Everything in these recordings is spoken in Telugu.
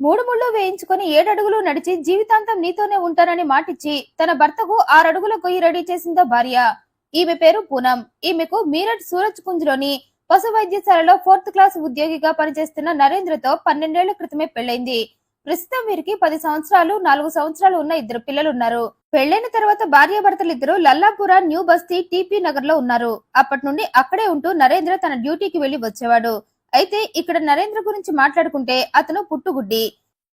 మూడు ముళ్ళు వేయించుకుని 7 అడుగులు నడిచి జీవితాంతం నీతోనే ఉంటానని మాటిచ్చి తన భర్తకు 6 అడుగుల గొయ్యి రెడీ చేసిందో భార్య. ఈమె పేరు పూనం. ఈమెకు మీరట్ సూరజ్ కుంజ్ లోని పశు వైద్యశాలలో 4th క్లాస్ ఉద్యోగిగా పనిచేస్తున్న నరేంద్రతో 12 ఏళ్ల క్రితమే పెళ్లైంది. ప్రస్తుతం వీరికి 10 సంవత్సరాలు 4 సంవత్సరాలు ఉన్న 2 పిల్లలున్నారు. పెళ్లైన తర్వాత భార్యాభర్తలిద్దరూ లల్లాపుర న్యూ బస్తీ టీపీ నగర్ లో ఉన్నారు. అప్పటి నుండి అక్కడే ఉంటూ నరేంద్ర తన డ్యూటీకి వెళ్లి వచ్చేవాడు. అయితే ఇక్కడ నరేంద్ర గురించి మాట్లాడుకుంటే అతను పుట్టుగుడ్డి.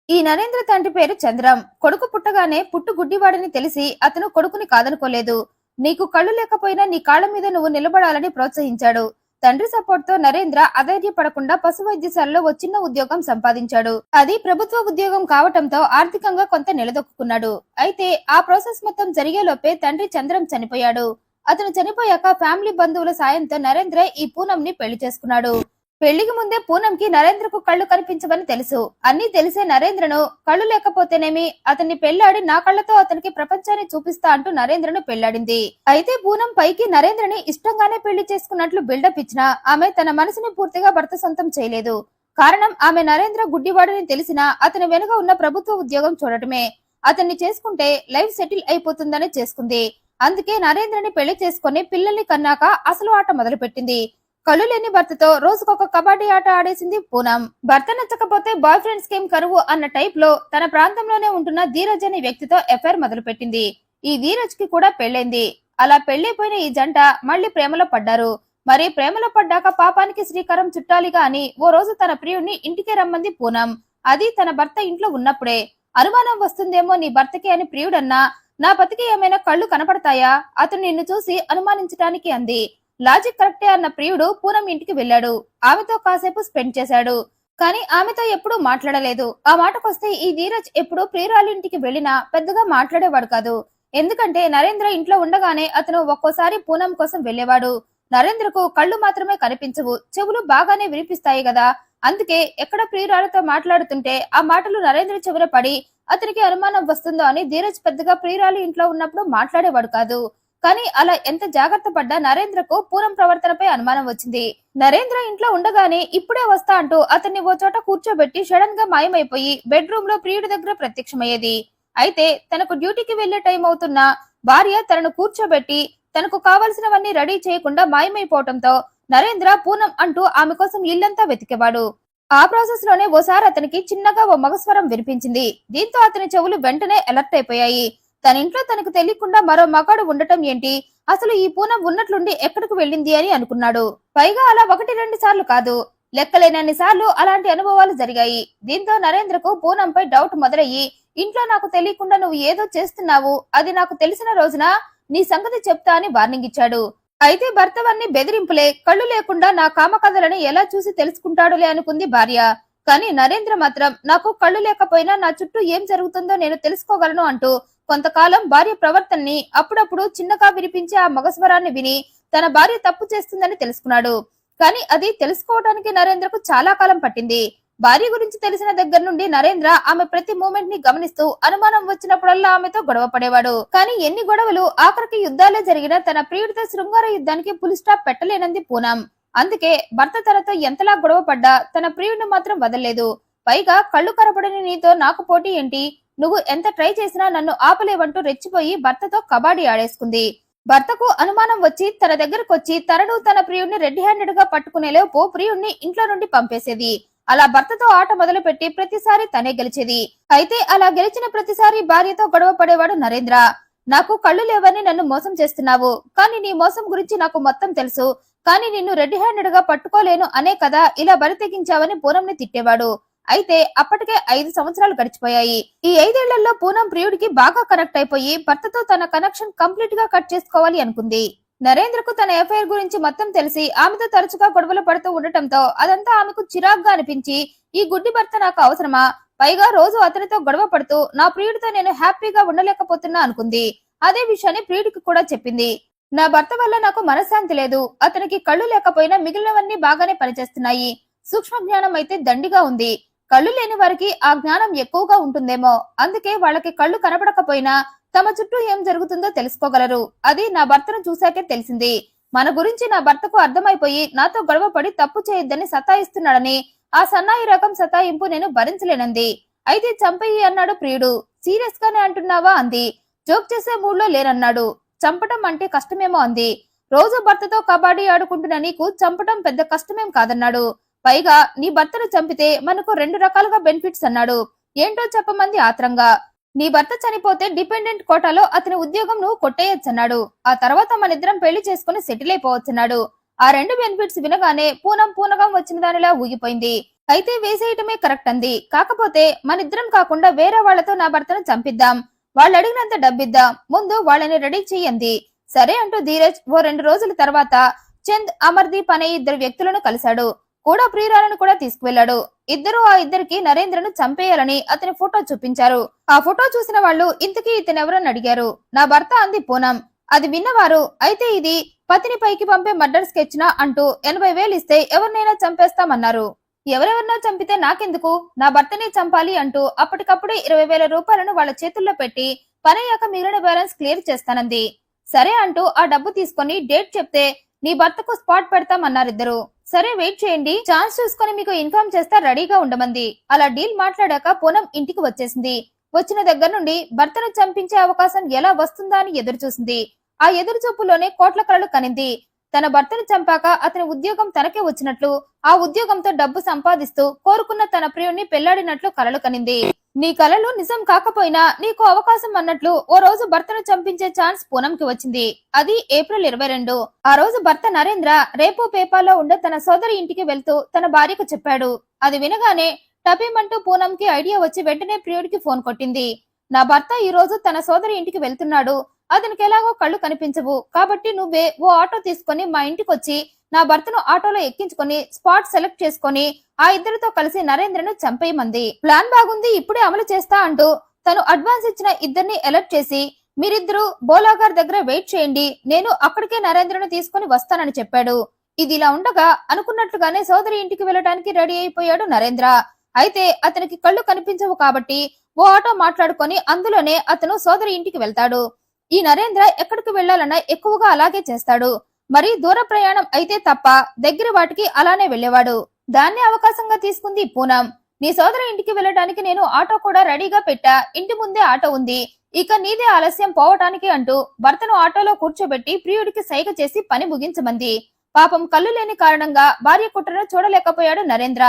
ఈ నరేంద్ర తండ్రి పేరు చంద్రం. కొడుకు పుట్టగానే పుట్టుగుడ్డివాడని తెలిసి అతను కొడుకుని కాదనుకోలేదు. నీకు కళ్ళు లేకపోయినా నీ కాళ్ల మీద నువ్వు నిలబడాలని ప్రోత్సహించాడు. తండ్రి సపోర్ట్ తో నరేంద్ర అధైర్యపడకుండా పశు వైద్యశాలలో ఓ చిన్న ఉద్యోగం సంపాదించాడు. అది ప్రభుత్వ ఉద్యోగం కావటంతో ఆర్థికంగా కొంత నిలదొక్కున్నాడు. అయితే ఆ ప్రాసెస్ మొత్తం జరిగేలోపే తండ్రి చంద్రం చనిపోయాడు. అతను చనిపోయాక ఫ్యామిలీ బంధువుల సాయంతో నరేంద్ర ఈ పూనంని పెళ్లి చేసుకున్నాడు. పెళ్లికి ముందే పూనంకి నరేంద్రకు కళ్ళు కనిపించవని తెలుసు. అన్ని తెలిసే నరేంద్రను కళ్ళు లేకపోతేనేమి అతన్ని పెళ్లాడి నా కళ్లతో అతనికి ప్రపంచాన్ని చూపిస్తా అంటూ నరేంద్రను పెళ్లాడింది. అయితే పూనం పైకి నరేంద్రని ఇష్టంగానే పెళ్లి చేసుకున్నట్లు బిల్డప్ ఇచ్చినా ఆమె తన మనసుని పూర్తిగా భర్త సొంతం చేయలేదు. కారణం ఆమె నరేంద్ర గుడ్డివాడని తెలిసినా అతని వెనుక ఉన్న ప్రభుత్వ ఉద్యోగం చూడటమే. అతన్ని చేసుకుంటే లైఫ్ సెటిల్ అయిపోతుందని చేసుకుంది. అందుకే నరేంద్రని పెళ్లి చేసుకుని పిల్లల్ని కన్నాక అసలు ఆట మొదలు పెట్టింది. కళ్ళు లేని భర్తతో రోజుకొక కబడ్డీ ఆట ఆడేసింది పూనం. భర్త నచ్చకపోతే బాయ్ ఫ్రెండ్ స్కీమ్ కరువు అన్న టైప్ లో తన ప్రాంతంలోనే ఉంటున్న ధీరజ్ అనే వ్యక్తితో ఎఫైర్ మొదలు పెట్టింది. ఈ ధీరజ్ కి కూడా పెళ్లైంది. అలా పెళ్లైపోయిన ఈ జంట మళ్లీ ప్రేమలో పడ్డారు. మరి ప్రేమలో పడ్డాక పాపానికి శ్రీకారం చుట్టాలిగా అని ఓ రోజు తన ప్రియుడిని ఇంటికే రమ్మంది పూనం. అది తన భర్త ఇంట్లో ఉన్నప్పుడే. అనుమానం వస్తుందేమో నీ భర్తకి అని ప్రియుడన్నా, నా పతికి ఏమైనా కళ్ళు కనపడతాయా, అతను నిన్ను చూసి అనుమానించటానికి అంది. లాజిక్ కరెక్టే అన్న ప్రియుడు పూనం ఇంటికి వెళ్లాడు. ఆమెతో కాసేపు స్పెండ్ చేశాడు. కానీ ఆమెతో ఎప్పుడూ మాట్లాడలేదు. ఆ మాటకొస్తే ఈ ధీరజ్ ఎప్పుడు ప్రియురాలి ఇంటికి వెళ్లినా పెద్దగా మాట్లాడేవాడు కాదు. ఎందుకంటే నరేంద్ర ఇంట్లో ఉండగానే అతను ఒక్కోసారి పూనం కోసం వెళ్లేవాడు. నరేంద్రకు కళ్ళు మాత్రమే కనిపించవు, చెవులు బాగానే వినిపిస్తాయి కదా. అందుకే ఎక్కడ ప్రియురాలతో మాట్లాడుతుంటే ఆ మాటలు నరేంద్ర చెవిన పడి అతనికి అనుమానం వస్తుందో అని ధీరజ్ పెద్దగా ప్రియురాలి ఇంట్లో ఉన్నప్పుడు మాట్లాడేవాడు కాదు. కానీ అలా ఎంత జాగ్రత్త పడ్డా నరేంద్రకు పూనం ప్రవర్తనపై అనుమానం వచ్చింది. నరేంద్ర ఇంట్లో ఉండగానే ఇప్పుడే వస్తా అంటూ అతన్ని ఓ చోట కూర్చోబెట్టి సడన్ గా మాయమైపోయి బెడ్రూమ్ లో ప్రియుడి దగ్గర ప్రత్యక్షమయ్యేది. అయితే తనకు డ్యూటీకి వెళ్లే టైం అవుతున్నా భార్య తనను కూర్చోబెట్టి తనకు కావలసినవన్నీ రెడీ చేయకుండా మాయమైపోవటంతో నరేంద్ర పూనం అంటూ ఆమె కోసం ఇల్లంతా వెతికేవాడు. ఆ ప్రాసెస్ లోనే ఓసారి అతనికి చిన్నగా ఓ మగస్వరం వినిపించింది. దీంతో అతని చెవులు వెంటనే అలర్ట్ అయిపోయాయి. తన ఇంట్లో తనకు తెలియకుండా మరో మగాడు ఉండటం ఏంటి, అసలు ఈ పూనం ఉన్నట్లుండి ఎక్కడికి వెళ్ళింది అని అనుకున్నాడు. పైగా అలా 1-2 సార్లు కాదు, లెక్కలేనన్ని సార్లు అలాంటి అనుభవాలు జరిగాయి. దీంతో నరేంద్రకు పూనంపై డౌట్ మొదలయ్యి, ఇంట్లో నాకు తెలియకుండా నువ్వు ఏదో చేస్తున్నావు, అది నాకు తెలిసిన రోజున నీ సంగతి చెప్తా అని వార్నింగ్ ఇచ్చాడు. అయితే భర్తవన్నీ బెదిరింపులే, కళ్ళు లేకుండా నా కామకథలను ఎలా చూసి తెలుసుకుంటాడులే అనుకుంది భార్య. కానీ నరేంద్ర మాత్రం నాకు కళ్ళు లేకపోయినా నా చుట్టూ ఏం జరుగుతుందో నేను తెలుసుకోగలను అంటూ కొంతకాలం భార్య ప్రవర్తనని అప్పుడప్పుడు చిన్నగా వినిపించే ఆ మగస్వరాన్ని విని తన భార్య తప్పు చేస్తుందని తెలుసుకున్నాడు. కానీ అది తెలుసుకోవడానికి నరేంద్రకు చాలా కాలం పట్టింది. భార్య గురించి తెలిసిన దగ్గర నుండి నరేంద్ర ఆమె ప్రతి మూమెంట్ ని గమనిస్తూ అనుమానం వచ్చినప్పుడల్లా ఆమెతో గొడవ పడేవాడు. కానీ ఎన్ని గొడవలు, ఆఖరికి యుద్ధాలే జరిగినా తన ప్రియుడితో శృంగార యుద్ధానికి ఫుల్ స్టాప్ పెట్టలేనంది పూనం. అందుకే భర్త తనతో ఎంతలా గొడవ పడ్డా తన ప్రియుడిని మాత్రం వదలలేదు. పైగా కళ్ళు కనపడని నీతో నాకు పోటీ ఏంటి, నువ్వు ఎంత ట్రై చేసినా నన్ను ఆపలేవంటూ రెచ్చిపోయి భర్తతో కబాడీ ఆడేసుకుంది. భర్తకు అనుమానం వచ్చి తన దగ్గరకొచ్చి తనను తన ప్రియుడిని రెడ్ హ్యాండెడ్ గా పట్టుకునేలోపు ప్రియుడిని ఇంట్లో నుండి పంపేసేది. అలా భర్తతో ఆట మొదలు పెట్టి ప్రతిసారి తనే గెలిచేది. అయితే అలా గెలిచిన ప్రతిసారి భార్యతో గొడవ పడేవాడు నరేంద్ర. నాకు కళ్ళు లేవని నన్ను మోసం చేస్తున్నావు, కానీ నీ మోసం గురించి నాకు మొత్తం తెలుసు, కానీ నిన్ను రెడ్ హ్యాండెడ్ గా పట్టుకోలేను అనే కదా ఇలా బరి తెగించావని పూనంని తిట్టేవాడు. అయితే అప్పటికే 5 సంవత్సరాలు గడిచిపోయాయి. ఈ 5 ఏళ్లలో పూనం ప్రియుడికి బాగా కనెక్ట్ అయిపోయి భర్తతో తన కనెక్షన్ కంప్లీట్ గా కట్ చేసుకోవాలి అనుకుంది. నరేంద్రకు తన ఎఫ్ఐఆర్ గురించి మొత్తం తెలిసి ఆమెతో తరచుగా గొడవలు పడుతూ ఉండటంతో అదంతా ఆమెకు చిరాగ్గా అనిపించి ఈ గుడ్డి భర్త నాకు అవసరమా, పైగా రోజు అతనితో గొడవ పడుతూ నా ప్రియుడితో నేను హ్యాపీగా ఉండలేకపోతున్నా అనుకుంది. అదే విషయాన్ని ప్రియుడికి కూడా చెప్పింది. నా భర్త వల్ల నాకు మనశ్శాంతి లేదు, అతనికి కళ్ళు లేకపోయినా మిగిలినవన్నీ బాగానే పనిచేస్తున్నాయి, సూక్ష్మ జ్ఞానం అయితే దండిగా ఉంది, కళ్ళు లేని వారికి ఆ జ్ఞానం ఎక్కువగా ఉంటుందేమో, అందుకే వాళ్ళకి కళ్ళు కనపడకపోయినా తమ చుట్టూ ఏం జరుగుతుందో తెలుసుకోగలరు. అది నా భర్తను చూశాకే తెలిసింది. మన గురించి నా భర్తకు అర్థమైపోయి నాతో గొడవ పడి తప్పు చేయొద్దని సతాయిస్తున్నాడని, ఆ సన్నాయి రకం సతాయింపు నేను భరించలేనంది. అయితే చంపయ్యి అన్నాడు ప్రియుడు. సీరియస్ గానే అంటున్నావా అంది. జోక్ చేసే మూడ్ లో లేనన్నాడు. చంపటం అంటే కష్టమేమో అంది. రోజు భర్తతో కబడ్డీ ఆడుకుంటున్న నీకు చంపటం పెద్ద కష్టమేం కాదన్నాడు. పైగా నీ భర్తను చంపితే మనకు 2 రకాలుగా బెనిఫిట్స్ అన్నాడు. ఏంటో చెప్పమంది ఆత్రంగా. నీ భర్త చనిపోతే డిపెండెంట్ కోటాలో అతని ఉద్యోగం నువ్వు కొట్టేయచ్చన్నాడు. ఆ తర్వాత మనిద్దరం పెళ్లి చేసుకుని సెటిల్ అయిపోవచ్చన్నాడు. ఆ 2 బెనిఫిట్స్ వినగానే పూనం పూనగం వచ్చిన దానిలా ఊగిపోయింది. అయితే వేసేయటమే కరెక్ట్ అంది. కాకపోతే మనిద్దరం కాకుండా వేరే వాళ్లతో నా భర్తను చంపిద్దాం. వాళ్ళు అడిగినంత డబ్బిద్దాం. ముందు వాళ్ళని రెడీ చెయ్యంది. సరే అంటూ ధీరజ్ ఓ 2 రోజుల తర్వాత చంద్, అమర్దీప్ అనే 2 వ్యక్తులను కలిశాడు. కూడా ప్రియురాలను కూడా తీసుకువెళ్లాడు. ఇద్దరు ఆ ఇద్దరికి నరేంద్రను చంపేయాలని అతని ఫోటో చూపించారు. ఆ ఫోటో చూసిన వాళ్ళు ఇంతకీ ఇతనెవరని అడిగారు. నా భర్త అంది పూనం. అది విన్నవారు అయితే ఇది పతిని పైకి పంపే మర్డర్ స్కెచ్ నా అంటూ 80,000 ఇస్తే ఎవరినైనా చంపేస్తామన్నారు. ఎవరెవరినో చంపితే నాకెందుకు, నా భర్తనే చంపాలి అంటూ అప్పటికప్పుడే 20,000 రూపాయలను వాళ్ళ చేతుల్లో పెట్టి పనయ్యాక మిగిలిన బ్యాలెన్స్ క్లియర్ చేస్తానంది. సరే అంటూ ఆ డబ్బు తీసుకుని డేట్ చెప్తే నీ భర్తకు స్పాట్ పెడతామన్నారిద్దరు. సరే వెయిట్ చేయండి, ఛాన్స్ చూసుకుని మీకు ఇన్ఫార్మ్ చేస్తా రెడీగా ఉండమంది. అలా డీల్ మాట్లాడాక పూనం ఇంటికి వచ్చేసింది. వచ్చిన దగ్గర నుండి భర్తను చంపించే అవకాశం ఎలా వస్తుందా అని ఎదురు చూసింది. ఆ ఎదురు చూపులోనే కోట్ల కలలు కనింది. తన భర్తను చంపాక అతని ఉద్యోగం తనకే వచ్చినట్లు, ఆ ఉద్యోగంతో డబ్బు సంపాదిస్తూ కోరుకున్న తన ప్రియుణ్ణి పెళ్లాడినట్లు కలలు కనింది. నీ కలలు నిజం కాకపోయినా నీకు అవకాశం అన్నట్లు ఓ రోజు భర్తను చంపించే ఛాన్స్ పూనంకి వచ్చింది. అది ఏప్రిల్ 22. ఆ రోజు భర్త నరేంద్ర రేపు పేపాల్లో ఉండే తన సోదరి ఇంటికి వెళ్తూ తన భార్యకు చెప్పాడు. అది వినగానే టపీమంటూ పూనంకి ఐడియా వచ్చి వెంటనే ప్రియుడికి ఫోన్ కొట్టింది. నా భర్త ఈ రోజు తన సోదరి ఇంటికి వెళ్తున్నాడు. అతనికి ఎలాగో కళ్ళు కనిపించవు కాబట్టి నువ్వే ఓ ఆటో తీసుకుని మా ఇంటికి వచ్చి నా భర్తను ఆటోలో ఎక్కించుకుని స్పాట్ సెలెక్ట్ చేసుకుని ఆ ఇద్దరితో కలిసి నరేంద్రను చంపేయమంది. ప్లాన్ బాగుంది, ఇప్పుడే అమలు చేస్తా అంటూ తను అడ్వాన్స్ ఇచ్చిన ఇద్దరిని అలర్ట్ చేసి మీరిద్దరూ బోలాగార్ దగ్గర వెయిట్ చేయండి, నేను అక్కడికే నరేంద్రను తీసుకుని వస్తానని చెప్పాడు. ఇది ఇలా ఉండగా అనుకున్నట్లుగానే సోదరి ఇంటికి వెళ్ళడానికి రెడీ అయిపోయాడు నరేంద్ర. అయితే అతనికి కళ్ళు కనిపించవు కాబట్టి ఓ ఆటో మాట్లాడుకొని అందులోనే అతను సోదరి ఇంటికి వెళ్తాడు. ఈ నరేంద్ర ఎక్కడికి వెళ్లాలన్నా ఎక్కువగా అలాగే చేస్తాడు. మరీ దూర ప్రయాణం అయితే తప్ప దగ్గర వాటికి అలానే వెళ్లేవాడు. దాన్ని అవకాశంగా తీసుకుంది పూనం. నీ సోదరి ఇంటికి వెళ్ళడానికి నేను ఆటో కూడా రెడీగా పెట్టా, ఇంటి ముందే ఆటో ఉంది, ఇక నీదే ఆలస్యం పోవటానికి అంటూ భర్తను ఆటోలో కూర్చోబెట్టి ప్రియుడికి సైగ చేసి పని ముగించమంది. పాపం కళ్ళు లేని కారణంగా భార్య కుట్రను చూడలేకపోయాడు నరేంద్ర.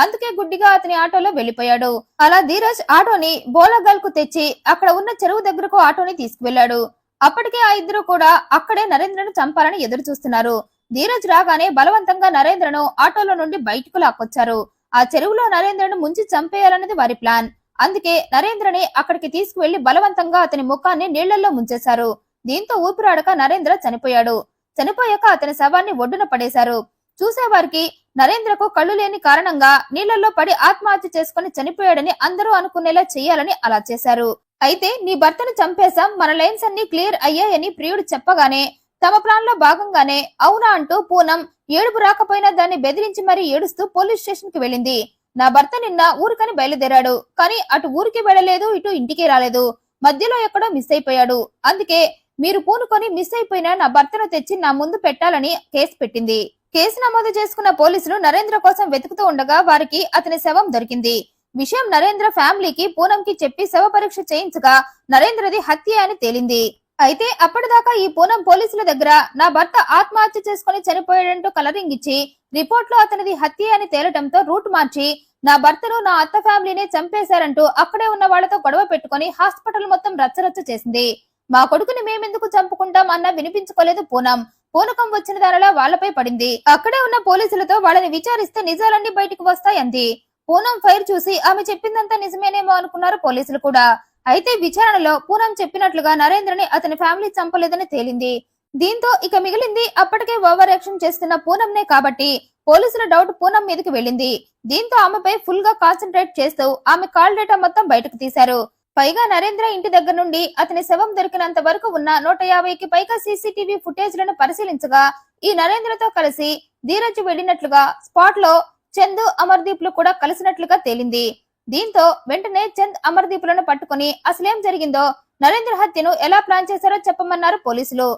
అందుకే గుడ్డిగా అతని ఆటోలో వెళ్లిపోయాడు. అలా ధీరజ్ ఆటోని బోలాగల్ కు తెచ్చి అక్కడ ఉన్న చెరువు దగ్గరకు ఆటోని తీసుకువెళ్లాడు. అప్పటికే ఆ ఇద్దరు కూడా అక్కడే నరేంద్రను చంపాలని ఎదురు చూస్తున్నారు. ధీరజ్ రాగానే బలవంతంగా నరేంద్రను ఆటోలో నుండి బయటకు లాక్కొచ్చారు. ఆ చెరువులో నరేంద్రను ముంచి చంపేయాలన్నది వారి ప్లాన్. అందుకే నరేంద్రని అక్కడికి తీసుకువెళ్లి బలవంతంగా అతని ముఖాన్ని నీళ్లలో ముంచేశారు. దీంతో ఊపిరాడక నరేంద్ర చనిపోయాడు. చనిపోయాక అతని శవాన్ని ఒడ్డున పడేశారు. చూసేవారికి నరేంద్రకు కళ్ళు లేని కారణంగా నీళ్లలో పడి ఆత్మహత్య చేసుకుని చనిపోయాడని అందరూ అనుకునేలా చెయ్యాలని అలా చేశారు. అయితే నీ భర్తను చంపేశాం, మన లైన్స్ అన్ని క్లియర్ అయ్యాయని ప్రియుడు చెప్పగానే తమ ప్లాన్ లో భాగంగానే అవునా అంటూ పూనం ఏడుపు రాకపోయినా దాన్ని బెదిరించి మరీ ఏడుస్తూ పోలీస్ స్టేషన్ కి వెళ్ళింది. నా భర్త నిన్న ఊరికని బయలుదేరాడు, కానీ అటు ఊరికి వెళ్ళలేదు, ఇటు ఇంటికి రాలేదు, మధ్యలో ఎక్కడో మిస్ అయిపోయాడు. అందుకే మీరు పూనుకొని మిస్ అయిపోయిన నా భర్తను తెచ్చి నా ముందు పెట్టాలని కేసు పెట్టింది. కేసు నమోదు చేసుకున్న పోలీసులు నరేంద్ర కోసం వెతుకుతూ ఉండగా వారికి అతని శవం దొరికింది. విషయం నరేంద్ర ఫ్యామిలీకి పూనంకి చెప్పి శవ పరీక్ష చేయించగా నరేంద్రది హత్య అని తేలింది. అయితే అప్పటిదాకా ఈ పూనం పోలీసుల దగ్గర నా భర్త ఆత్మహత్య చేసుకుని చనిపోయాడంటూ కలరింగ్ ఇచ్చి రిపోర్ట్ లో అతనిది హత్య అని తేలటంతో రూట్ మార్చి నా భర్తను నా అత్త ఫ్యామిలీనే చంపేశారంటూ అక్కడే ఉన్న వాళ్లతో గొడవ పెట్టుకుని హాస్పిటల్ మొత్తం రచ్చరచ్చ చేసింది. మా కొడుకుని మేమెందుకు చంపుకుంటాం అన్న వినిపించుకోలేదు పూనం. పూనకం వచ్చిన దానిలా వాళ్లపై పడింది. అక్కడే ఉన్న పోలీసులతో వాళ్ళని విచారిస్తే నిజాలన్నీ బయటకు వస్తాయంది. పూనం ఫైర్ చూసి ఆమె చెప్పిందంతా నిజమేనేమో అనుకున్నారు పోలీసులు కూడా. అయితే విచారణలో పూనం చెప్పినట్లుగా నరేంద్రని అతని ఫ్యామిలీ చంపలేదని తేలింది. దీంతో ఇక మిగిలింది అప్పటికే ఓవర్ యాక్షన్ చేస్తున్న పూనంనే కాబట్టి పోలీసుల డౌట్ పూనం మీదకి వెళ్ళింది. దీంతో ఆమెపై ఫుల్ గా కాన్సన్ట్రేట్ చేస్తూ ఆమె కాల్ డేటా మొత్తం బయటకు తీశారు. పైగా నరేంద్ర ఇంటి దగ్గర నుండి అతని శవం దొరికినంత వరకు ఉన్న 150కి పైగా సీసీటీవీ ఫుటేజ్లను పరిశీలించగా ఈ నరేంద్రతో కలిసి ధీరజ్ వెళ్లినట్లుగా స్పాట్ లో చంద్, అమర్దీప్ లు కూడా కలిసినట్లుగా తేలింది. దీంతో వెంటనే చంద్, అమర్దీప్ లను పట్టుకుని అసలేం జరిగిందో, నరేంద్ర హత్యను ఎలా ప్లాన్ చేశారో చెప్పమన్నారు పోలీసులు.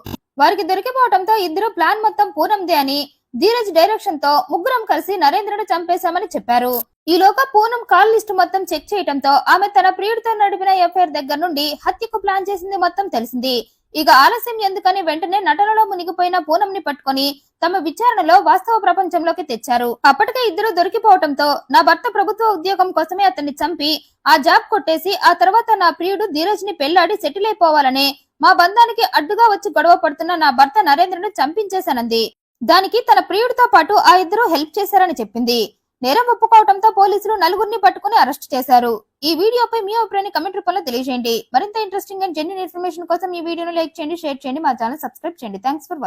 వారికి దొరికిపోవడంతో ఇద్దరు ప్లాన్ మొత్తం పూనందే అని ధీరజ్ డైరెక్షన్ తో ముగ్గురం కలిసి నరేంద్రను చంపేశామని చెప్పారు. ఈలోగా పూనం కాల్ లిస్ట్ మొత్తం చెక్ చేయడంతో ఆమె తన ప్రియుడితో నడిపిన ఎఫ్ఐఆర్ దగ్గర నుండి హత్యకు ప్లాన్ చేసింది మొత్తం తెలిసింది. ఇక ఆలస్యం ఎందుకని వెంటనే నటనలో మునిగిపోయిన పూనంని పట్టుకొని తమ విచారణలో వాస్తవ ప్రపంచంలోకి తెచ్చారు. అప్పటికే ఇద్దరు దొరికిపోవడంతో నా భర్త ప్రభుత్వ ఉద్యోగం కోసమే అతన్ని చంపి ఆ జాబ్ కొట్టేసి ఆ తర్వాత నా ప్రియుడు ధీరజ్ ని పెళ్లాడి సెటిల్ అయిపోవాలనే మా బంధానికి అడ్డుగా వచ్చి గొడవ పడుతున్న నా భర్త నరేంద్రను చంపించేశానంది. దానికి తన ప్రియుడితో పాటు ఆ ఇద్దరు హెల్ప్ చేశారని చెప్పింది. నేరం ఒప్పుకోవడంతో పోలీసులు నలుగురిని పట్టుకుని అరెస్ట్ చేశారు. ఈ వీడియోపై మీ అభిప్రాయాన్ని కమెంట్ రూపంలో తెలియజేయండి. మరింత ఇంట్రెస్టింగ్ అండ్ జెన్యూన్ ఇన్ఫర్మేషన్ కోసం ఈ వీడియోను లైక్ చేయండి, షేర్ చేయండి, మా ఛానల్ సబ్స్క్రైబ్ చేయండి. Thanks for watching.